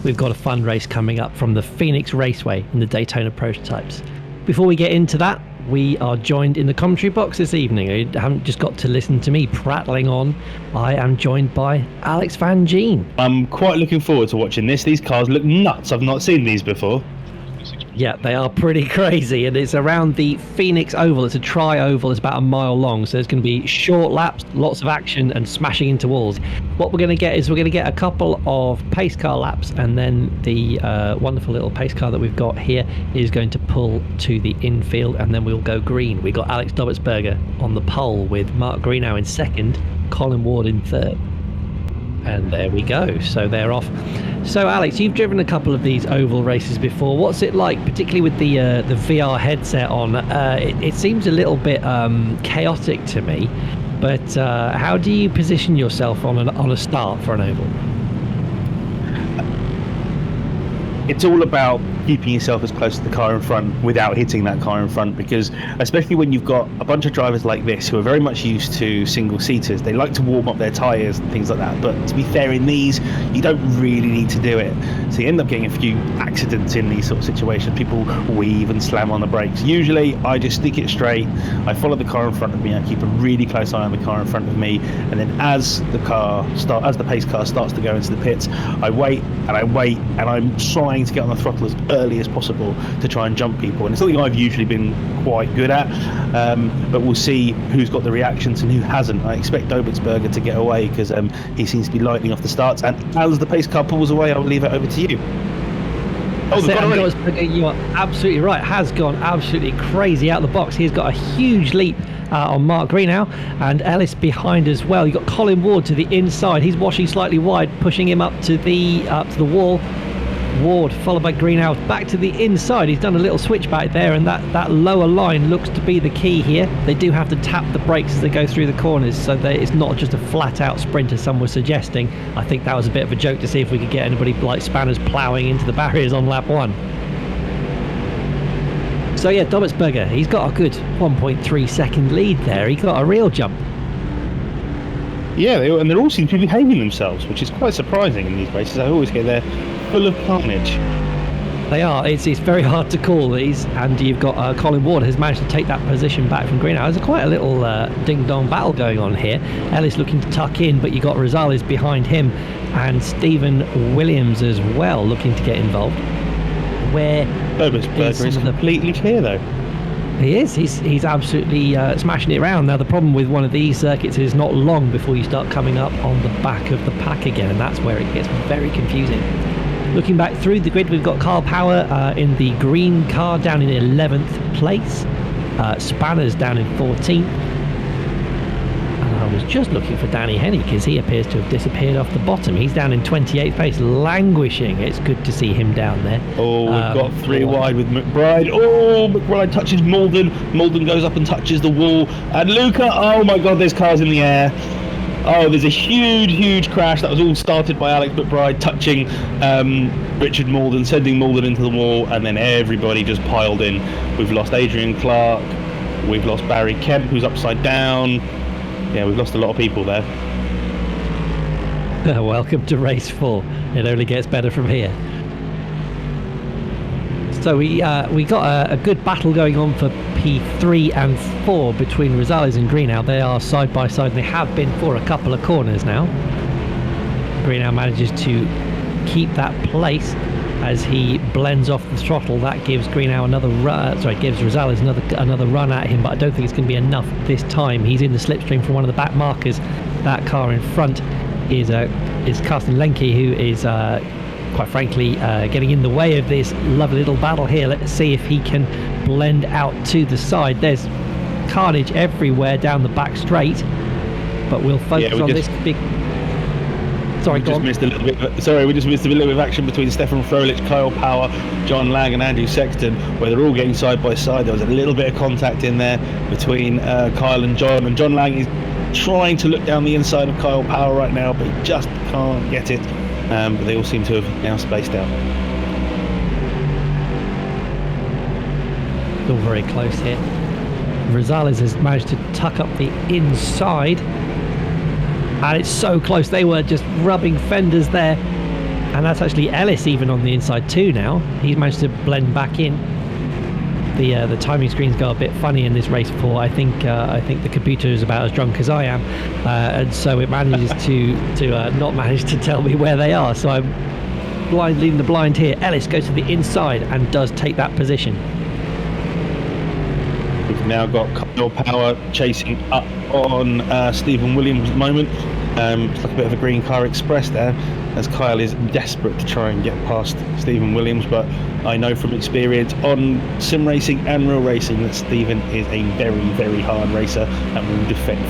we've got a fun race coming up from the Phoenix Raceway in the Daytona Prototypes. Before we get into that, we are joined in the commentary box this evening. You haven't just got to listen to me prattling on. I am joined by Alex Van Geen. I'm quite looking forward to watching this. These cars look nuts. I've not seen these before. Yeah, they are pretty crazy, and it's around the Phoenix Oval. It's a tri-oval. It's about a mile long, so there's going to be short laps, lots of action, and smashing into walls. What we're going to get is we're going to get a couple of pace car laps, and then the wonderful little pace car that we've got here is going to pull to the infield, and then we'll go green. We got Alex Dobertsberger on the pole with Mark Greenow in second, Colin Ward in third. And there we go, so they're off. So Alex, you've driven a couple of these oval races before. What's it like, particularly with the VR headset on? It seems a little bit chaotic to me, but how do you position yourself on a start for an oval? It's all about keeping yourself as close to the car in front without hitting that car in front, because especially when you've got a bunch of drivers like this who are very much used to single seaters, they like to warm up their tyres and things like that, but to be fair, in these you don't really need to do it, so you end up getting a few accidents in these sort of situations. People weave and slam on the brakes. Usually I just stick it straight, I follow the car in front of me, I keep a really close eye on the car in front of me, and then as the pace car starts to go into the pits, I wait and I'm trying to get on the throttle as early as possible to try and jump people, and it's something I've usually been quite good at, but we'll see who's got the reactions and who hasn't. I expect Dobertsberger to get away because he seems to be lightning off the starts, and as the pace car pulls away, I'll leave it over to you. You are absolutely right. Has gone absolutely crazy out the box. He's got a huge leap on Mark Greenow, and Ellis behind as well. You've got Colin Ward to the inside. He's washing slightly wide, pushing him up to the wall. Ward followed by Greenow back to the inside. He's done a little switchback there, and that lower line looks to be the key here. They do have to tap the brakes as they go through the corners, so it's not just a flat out sprint as some were suggesting. I think that was a bit of a joke to see if we could get anybody like Spanners ploughing into the barriers on lap 1. So yeah, Dobertsberger, he's got a good 1.3 second lead there. He got a real jump. Yeah, and they all seem to be behaving themselves, which is quite surprising in these races. I always get there full of carnage. They are. It's very hard to call these, and you've got Colin Ward has managed to take that position back from Greenow. There's quite a little ding-dong battle going on here. Ellis looking to tuck in, but you've got Rosales behind him, and Stephen Williams as well looking to get involved. Where Dobertsberger is completely clear though. He is. He's absolutely smashing it around. Now, the problem with one of these circuits is not long before you start coming up on the back of the pack again, and that's where it gets very confusing. Looking back through the grid, we've got Carl Power in the green car down in 11th place. Spanners down in 14th. And I was just looking for Danny Henny because he appears to have disappeared off the bottom. He's down in 28th place, languishing. It's good to see him down there. Oh, we've got three wide with McBride. Oh, McBride touches Malden. Malden goes up and touches the wall. And Luca, oh my God, there's cars in the air. Oh, there's a huge crash. That was all started by Alex McBride touching Richard Malden, sending Malden into the wall, and then everybody just piled in. We've lost Adrian Clark. We've lost Barry Kemp, who's upside down. Yeah, we've lost a lot of people there. Welcome to race 4. It only gets better from here. So we got a good battle going on for P3 and 4 between Rosales and Greenow. They are side by side, and they have been for a couple of corners now. Greenow manages to keep that place as he blends off the throttle. That gives Greenow gives Rosales another run at him, but I don't think it's going to be enough this time. He's in the slipstream from one of the back markers. That car in front is Carsten Lenke, who is quite frankly getting in the way of this lovely little battle here. Let's see if he can blend out to the side. There's carnage everywhere down the back straight, but we'll focus on this big... Sorry, we just missed a little bit of action between Stefan Froelich, Kyle Power, John Lang and Andrew Sexton, where they're all getting side by side. There was a little bit of contact in there between Kyle and John Lang is trying to look down the inside of Kyle Power right now, but he just can't get it. But they all seem to have now spaced out. Still very close here. Rosales has managed to tuck up the inside, and it's so close. They were just rubbing fenders there. And that's actually Ellis even on the inside too now. He's managed to blend back in. The timing screens go a bit funny in this race 4. I think the computer is about as drunk as I am, and so it manages to not manage to tell me where they are. So I'm leading the blind here. Ellis goes to the inside and does take that position. We've now got Kyle Power chasing up on Stephen Williams at the moment. It's like a bit of a green car express there, as Kyle is desperate to try and get past Stephen Williams, but I know from experience on sim racing and real racing that Stephen is a very, very hard racer and will defend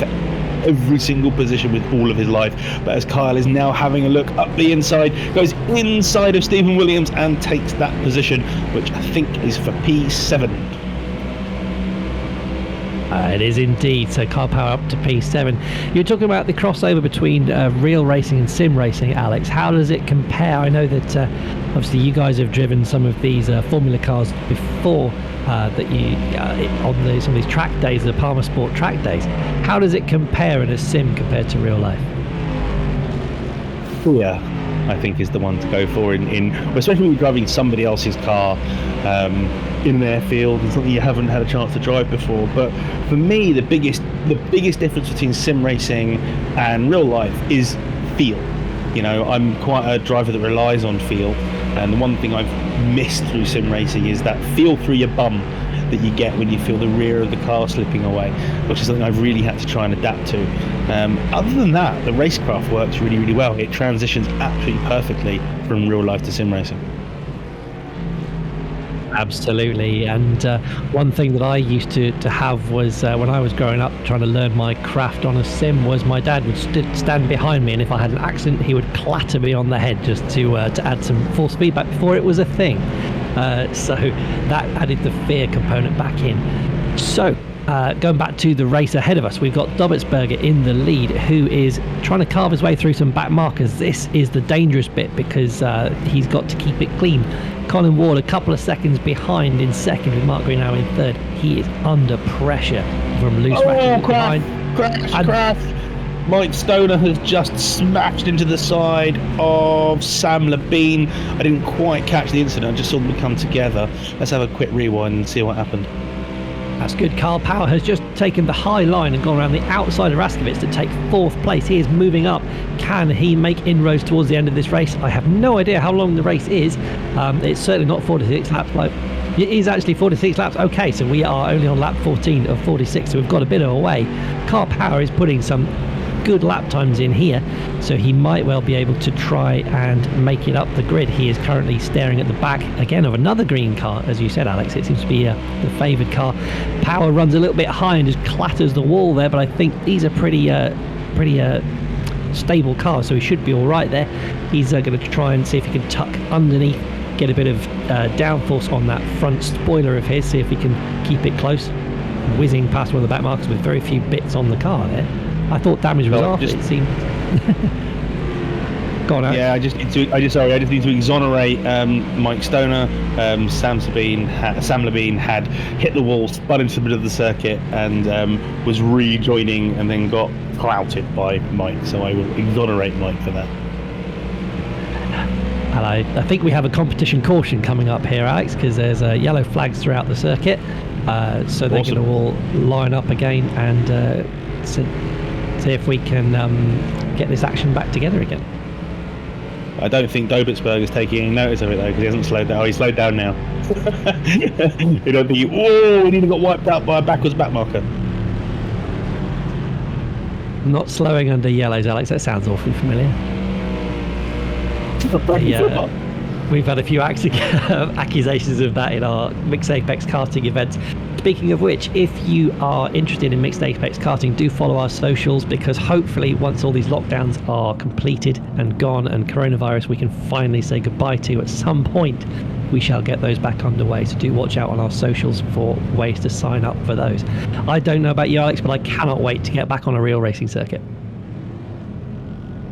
every single position with all of his life. But as Kyle is now having a look up the inside, goes inside of Stephen Williams and takes that position, which I think is for P7. It is indeed. So car power up to P7. You're talking about the crossover between real racing and sim racing, Alex. How does it compare? I know that obviously you guys have driven some of these Formula cars before, that you on some of these track days, the Palmer Sport track days. How does it compare in a sim compared to real life? Yeah, I think is the one to go for especially when you're driving somebody else's car in an airfield and something you haven't had a chance to drive before. But for me, the biggest difference between sim racing and real life is feel. You know, I'm quite a driver that relies on feel, and the one thing I've missed through sim racing is that feel through your bum that you get when you feel the rear of the car slipping away, which is something I've really had to try and adapt to. Other than that, the racecraft works really, really well. It transitions absolutely perfectly from real life to sim racing. Absolutely. And one thing that I used to have was when I was growing up trying to learn my craft on a sim was my dad would stand behind me, and if I had an accident he would clatter me on the head just to add some force feedback before it was a thing. So that added the fear component back in. So going back to the race ahead of us, we've got Dobbetsberger in the lead, who is trying to carve his way through some back markers. This is the dangerous bit because he's got to keep it clean. Colin Ward a couple of seconds behind in second, with Mark Green now in third. He is under pressure from loose matches behind. Crash. Mike Stoner has just smashed into the side of Sam Labine. I didn't quite catch the incident, I just saw them come together. Let's have a quick rewind and see what happened. That's good. Carl Power has just taken the high line and gone around the outside of Raskovitz to take fourth place. He is moving up. Can he make inroads towards the end of this race? I have no idea how long the race is. It's certainly not 46 laps. It is actually 46 laps. Okay, so we are only on lap 14 of 46, so we've got a bit of a way. Carl Power is putting some good lap times in here, so he might well be able to try and make it up the grid. He is currently staring at the back again of another green car, as you said, Alex. It seems to be the favoured car. Power runs a little bit high and just clatters the wall there, but I think these are pretty stable cars, so he should be all right there. He's going to try and see if he can tuck underneath, get a bit of downforce on that front spoiler of his, see if he can keep it close. Whizzing past one of the back markers with very few bits on the car there. I thought damage was off. It seemed. Go on, Alex. Yeah, I just need to exonerate Mike Stoner. Sam Labine had hit the wall, spun into the middle of the circuit, and was rejoining, and then got clouted by Mike. So I will exonerate Mike for that. And I think we have a competition caution coming up here, Alex, because there's yellow flags throughout the circuit. So they're going to all line up again and see if we can get this action back together again. I don't think Dobbetsberg is taking any notice of it though, because he hasn't slowed down. Oh, he's slowed down now. You don't think, whoa, he nearly got wiped out by a backwards back marker. Not slowing under yellows, Alex. That sounds awfully familiar. We've had a few accusations of that in our Mixed Apex karting events. Speaking of which, if you are interested in Mixed Apex karting, do follow our socials, because hopefully once all these lockdowns are completed and gone and coronavirus we can finally say goodbye to at some point, we shall get those back underway. So do watch out on our socials for ways to sign up for those. I don't know about you, Alex, but I cannot wait to get back on a real racing circuit.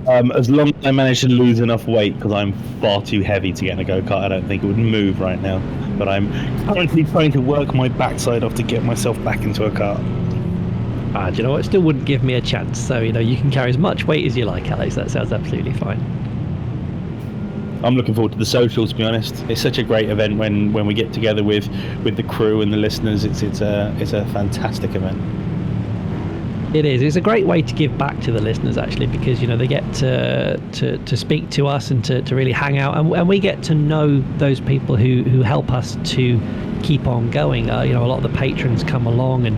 As long as I manage to lose enough weight, because I'm far too heavy to get in a go-kart, I don't think it would move right now. But I'm currently trying to work my backside off to get myself back into a car. Do you know what? It still wouldn't give me a chance. So, you can carry as much weight as you like, Alex. That sounds absolutely fine. I'm looking forward to the socials, to be honest. It's such a great event when we get together with the crew and the listeners. It's a fantastic event. It is. It's a great way to give back to the listeners, actually, because they get to speak to us and to really hang out, and we get to know those people who help us to keep on going. A lot of the patrons come along, and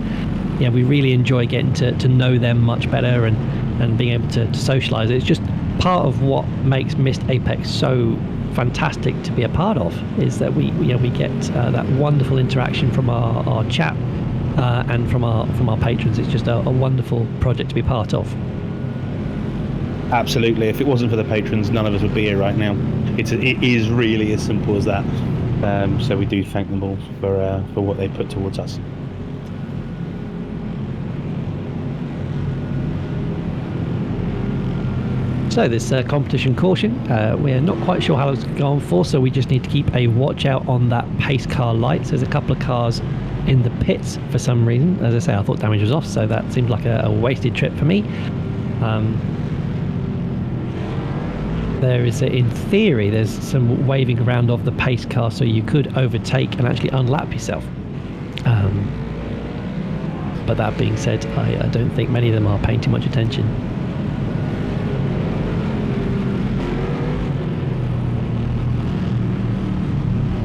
we really enjoy getting to know them much better and being able to socialise. It's just part of what makes Missed Apex so fantastic to be a part of, is that we get that wonderful interaction from our chat. And from our patrons. It's just a wonderful project to be part of. Absolutely. If it wasn't for the patrons, none of us would be here right now. It is really as simple as that. So we do thank them all for what they put towards us. So this competition caution, we're not quite sure how long it's going to go on for, so we just need to keep a watch out on that pace car lights. There's a couple of cars in the pits for some reason. As I say, I thought damage was off, so that seemed like a wasted trip for me. There is, in theory, there's some waving around of the pace car, so you could overtake and actually unlap yourself. But that being said, I don't think many of them are paying too much attention.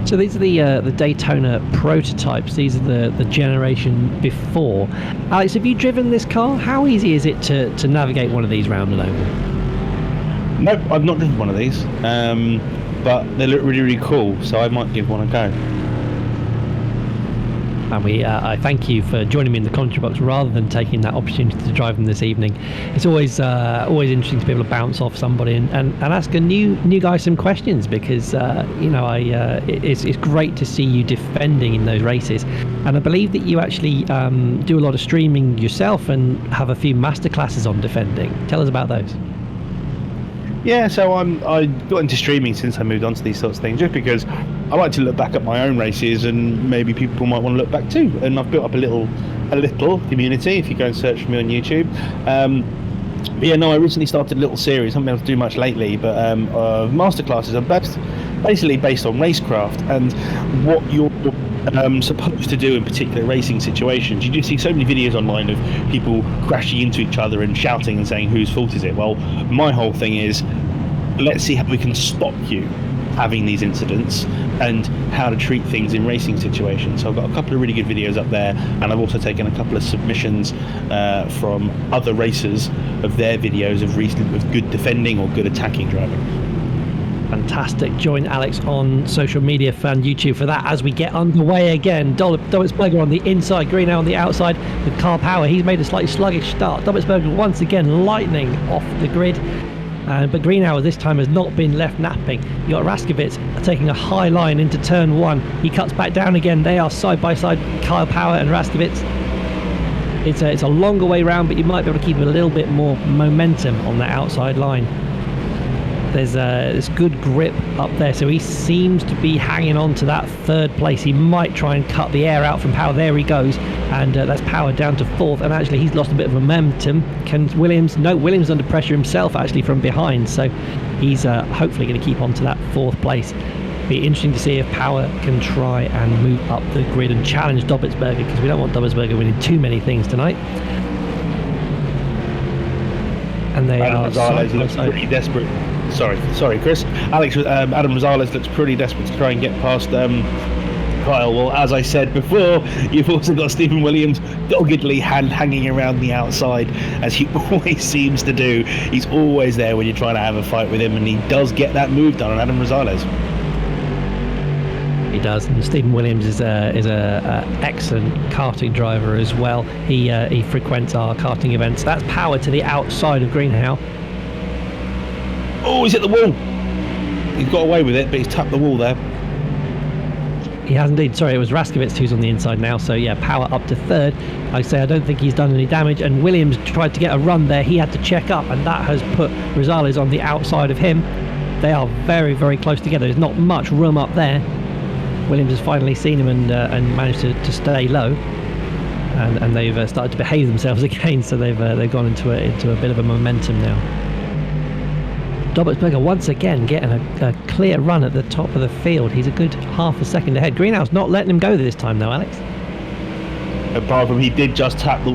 So these are the Daytona prototypes. These are the generation before. Alex, have you driven this car? How easy is it to navigate one of these round and over? Nope, I've not driven one of these, but they look really, really cool, so I might give one a go. And I thank you for joining me in the commentary box rather than taking that opportunity to drive them this evening. It's always interesting to be able to bounce off somebody and ask a new guy some questions, because it's great to see you defending in those races. And I believe that you actually do a lot of streaming yourself and have a few masterclasses on defending. Tell us about those. Yeah, so I got into streaming since I moved on to these sorts of things, just because I like to look back at my own races, and maybe people might want to look back too. And I've built up a little community. If you go and search for me on YouTube. I recently started a little series. I haven't been able to do much lately, but masterclasses are basically based on racecraft and what you're supposed to do in particular racing situations. You do see so many videos online of people crashing into each other and shouting and saying whose fault is it. Well, my whole thing is, let's see how we can stop you having these incidents and how to treat things in racing situations. So I've got a couple of really good videos up there, and I've also taken a couple of submissions from other racers of their videos of good defending or good attacking driving. Fantastic. Join Alex on social media and YouTube for that as we get underway again. Dobbitsberger on the inside, Greenhow on the outside with Carl Power. He's made a slightly sluggish start. Dobbitsberger once again lightning off the grid. But Greenhow this time has not been left napping. You got Raskovitz taking a high line into turn one. He cuts back down again. They are side by side, Kyle Power and Raskovitz. It's a longer way round, but you might be able to keep a little bit more momentum on that outside line. There's this good grip up there, so he seems to be hanging on to that third place. He might try and cut the air out from Power. There he goes, and that's Power down to fourth, and actually he's lost a bit of momentum. Can Williams? No, Williams under pressure himself actually from behind, so he's hopefully going to keep on to that fourth place. Be interesting to see if Power can try and move up the grid and challenge Dobbitsberger, because we don't want Dobbitsberger winning too many things tonight. And they Adam are Rosales looks pretty desperate. Sorry, Chris. Adam Rosales looks pretty desperate to try and get past Kyle. Well, as I said before, you've also got Stephen Williams doggedly hanging around the outside, as he always seems to do. He's always there when you're trying to have a fight with him, and he does get that move done on Adam Rosales. He does, and Stephen Williams is a excellent karting driver as well. He frequents our karting events. That's Power to the outside of Greenhow. Oh, he's hit the wall. He's got away with it, but he's tapped the wall there. He has indeed. Sorry, it was Raskovitz who's on the inside now. So yeah, Power up to third. Like I say, I don't think he's done any damage. And Williams tried to get a run there. He had to check up, and that has put Rosales on the outside of him. They are very, very close together. There's not much room up there. Williams has finally seen him and managed to stay low. And they've started to behave themselves again. So they've gone into a bit of a momentum now. Dobertsberger once again getting a clear run at the top of the field. He's a good half a second ahead. Greenhouse not letting him go this time though, Alex. Apart from he did just tap the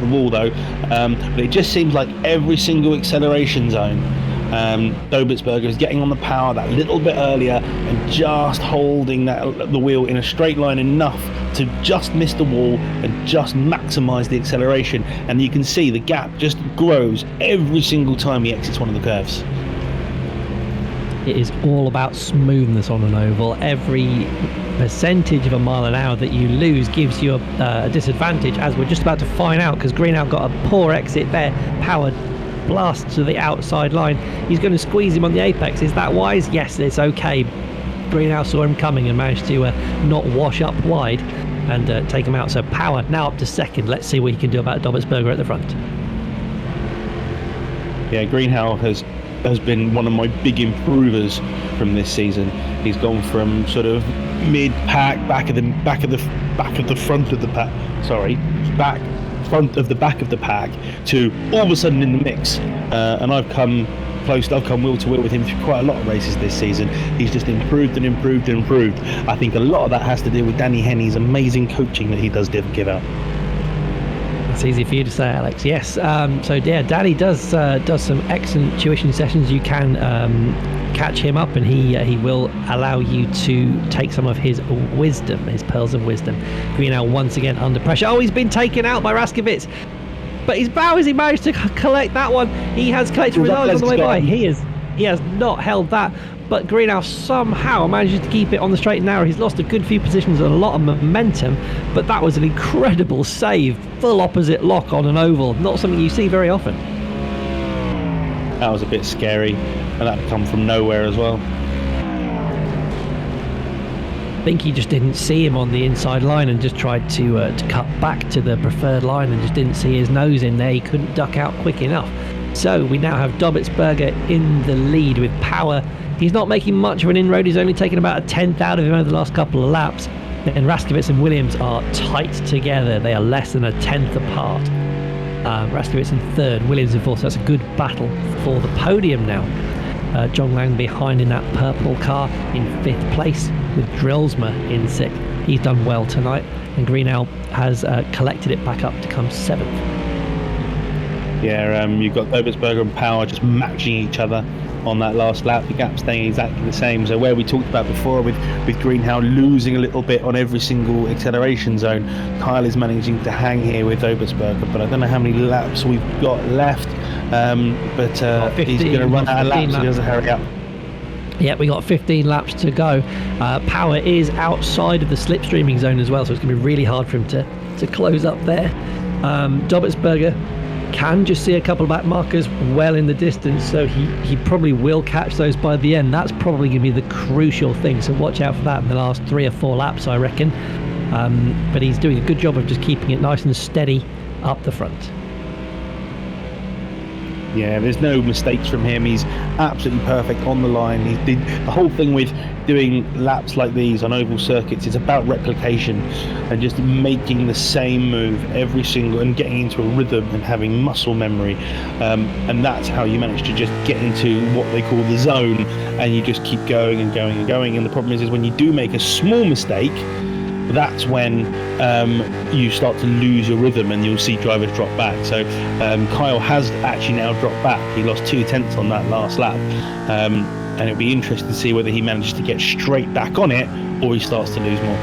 wall though, but it just seems like every single acceleration zone, Dobertsberger is getting on the power that little bit earlier and just holding the wheel in a straight line enough to just miss the wall and just maximise the acceleration. And you can see the gap just grows every single time he exits one of the curves. It is all about smoothness on an oval. Every percentage of a mile an hour that you lose gives you a disadvantage, as we're just about to find out, because Greenhouse got a poor exit there. Power blasts to the outside line. He's going to squeeze him on the apex. Is that wise? Yes, it's okay. Greenhouse saw him coming and managed to not wash up wide and take him out. So Power now up to second. Let's see what he can do about Dobertsberger at the front. Yeah, Greenhouse has been one of my big improvers from this season. He's gone from sort of mid-pack, back of the front of the pack. Sorry, front of the back of the pack to all of a sudden in the mix. And I've come wheel to wheel with him through quite a lot of races this season. He's just improved and improved and improved. I think a lot of that has to do with Danny Henney's amazing coaching that he does give out. It's easy for you to say, Alex. Yes. So yeah, Danny does some excellent tuition sessions. You can catch him up, and he will allow you to take some of his wisdom, his pearls of wisdom. Greenhouse once again under pressure. Oh, he's been taken out by Raskovitz. But his bow, as he managed to collect that one. He has collected results on the way by. He has not held that, but Greenhouse somehow manages to keep it on the straight and narrow. He's lost a good few positions and a lot of momentum, but that was an incredible save. Full opposite lock on an oval. Not something you see very often. That was a bit scary, and that come from nowhere as well. I think he just didn't see him on the inside line and just tried to cut back to the preferred line and just didn't see his nose in there. He couldn't duck out quick enough. So we now have Dobertsberger in the lead with Power. He's not making much of an inroad. He's only taken about a tenth out of him over the last couple of laps. And Raskovitz and Williams are tight together. They are less than a tenth apart. Raskovitz in third, Williams in fourth. So that's a good battle for the podium now. John Lang behind in that purple car in fifth place, with Drillsma in sixth. He's done well tonight, and Greenhouse has collected it back up to come seventh. Yeah, you've got Dobertsberger and Power just matching each other on that last lap. The gap staying exactly the same. So where we talked about before with Greenhouse losing a little bit on every single acceleration zone, Kyle is managing to hang here with Dobertsberger. But I don't know how many laps we've got left. But 15, he's going to run out of laps, so he doesn't hurry up. Yeah, we got 15 laps to go. Power is outside of the slipstreaming zone as well, so it's going to be really hard for him to close up there. Dobertsberger can just see a couple of back markers well in the distance, so he probably will catch those by the end. That's probably going to be the crucial thing, so watch out for that in the last 3 or 4 laps, I reckon. But he's doing a good job of just keeping it nice and steady up the front. Yeah, there's no mistakes from him. He's absolutely perfect on the line. He did the whole thing with doing laps like these on oval circuits. It's about replication and just making the same move every single and getting into a rhythm and having muscle memory. And that's how you manage to just get into what they call the zone, and you just keep going and going and going. And the problem is when you do make a small mistake, that's when you start to lose your rhythm and you'll see drivers drop back. So Kyle has actually now dropped back. He lost 2 tenths on that last lap, and it'll be interesting to see whether he manages to get straight back on it or he starts to lose more.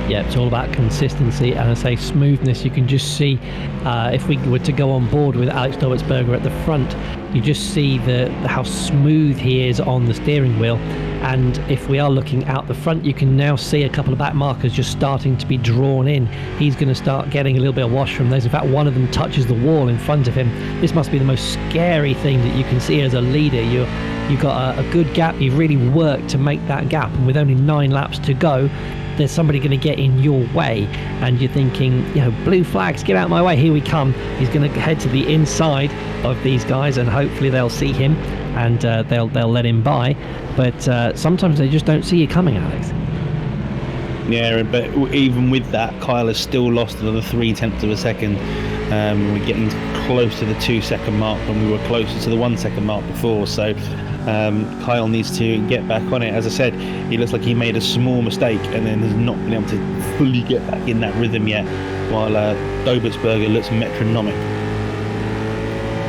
Yeah, it's all about consistency and, I say, smoothness. You can just see if we were to go on board with Alex Dobertsberger at the front, you just see how smooth he is on the steering wheel. And if we are looking out the front, you can now see a couple of back markers just starting to be drawn in. He's going to start getting a little bit of wash from those. In fact, one of them touches the wall in front of him. This must be the most scary thing that you can see as a leader. You've got a good gap. You've really worked to make that gap, and with only 9 laps to go, there's somebody going to get in your way, and you're thinking, blue flags, get out of my way, here we come. He's going to head to the inside of these guys, and hopefully they'll see him and they'll let him by. But sometimes they just don't see you coming, Alex. Yeah, but even with that, Kyle has still lost another 0.3 of a second. We're getting close to the 2-second mark when we were closer to the 1-second mark before. So Kyle needs to get back on it. As I said, he looks like he made a small mistake and then has not been able to fully get back in that rhythm yet, while Dobertsberger looks metronomic.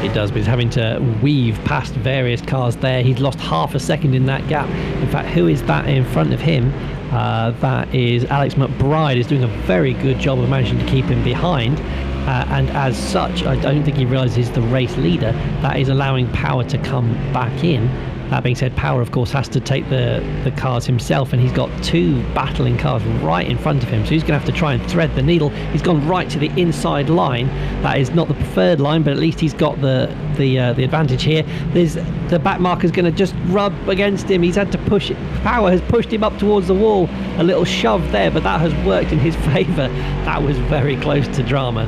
It does, but he's having to weave past various cars there. He's lost half a second in that gap. In fact, who is that in front of him? That is Alex McBride, is doing a very good job of managing to keep him behind. And as such, I don't think he realises he's the race leader. That is allowing Power to come back in. That being said, Power, of course, has to take the cars himself, and he's got two battling cars right in front of him, so he's going to have to try and thread the needle. He's gone right to the inside line. That is not the preferred line, but at least he's got the advantage here. There's the back marker's going to just rub against him. He's had to push it. Power has pushed him up towards the wall. A little shove there, but that has worked in his favour. That was very close to drama.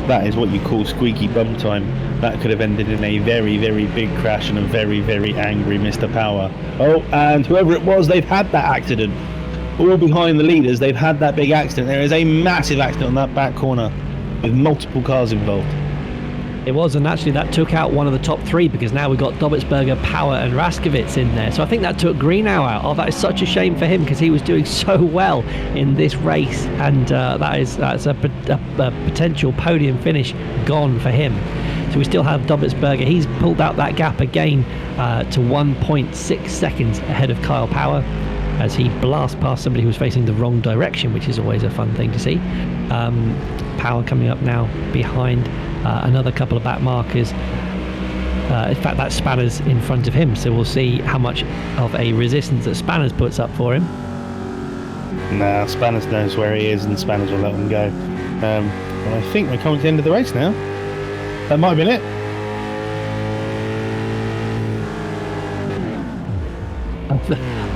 That is what you call squeaky bum time. That could have ended in a very, very big crash and a very, very angry Mr. Power. Oh, and whoever it was, they've had that accident. All behind the leaders, they've had that big accident. There is a massive accident on that back corner with multiple cars involved. It was, and actually that took out one of the top three, because now we've got Dobertsberger, Power and Raskovitz in there. So I think that took Greenau out. Oh, that is such a shame for him, because he was doing so well in this race, and that's a potential podium finish gone for him. So we still have Dobertsberger. He's pulled out that gap again to 1.6 seconds ahead of Kyle Power, as he blasts past somebody who was facing the wrong direction, which is always a fun thing to see. Power coming up now behind another couple of back markers. In fact, that's Spanners in front of him, so we'll see how much of a resistance that Spanners puts up for him. Nah, Spanners knows where he is, and Spanners will let him go. Well, I think we're coming to the end of the race now. That might have been it.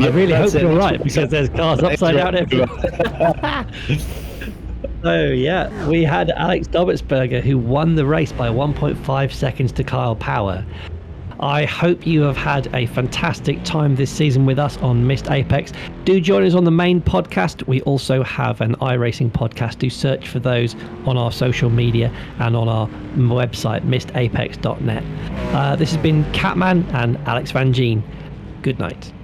I really hope you're right, because there's cars upside down everywhere. So yeah, we had Alex Dobertsberger, who won the race by 1.5 seconds to Kyle Power. I hope you have had a fantastic time this season with us on Missed Apex. Do join us on the main podcast. We also have an iRacing podcast. Do search for those on our social media and on our website, missedapex.net. This has been Catman and Alex Van Gien. Good night.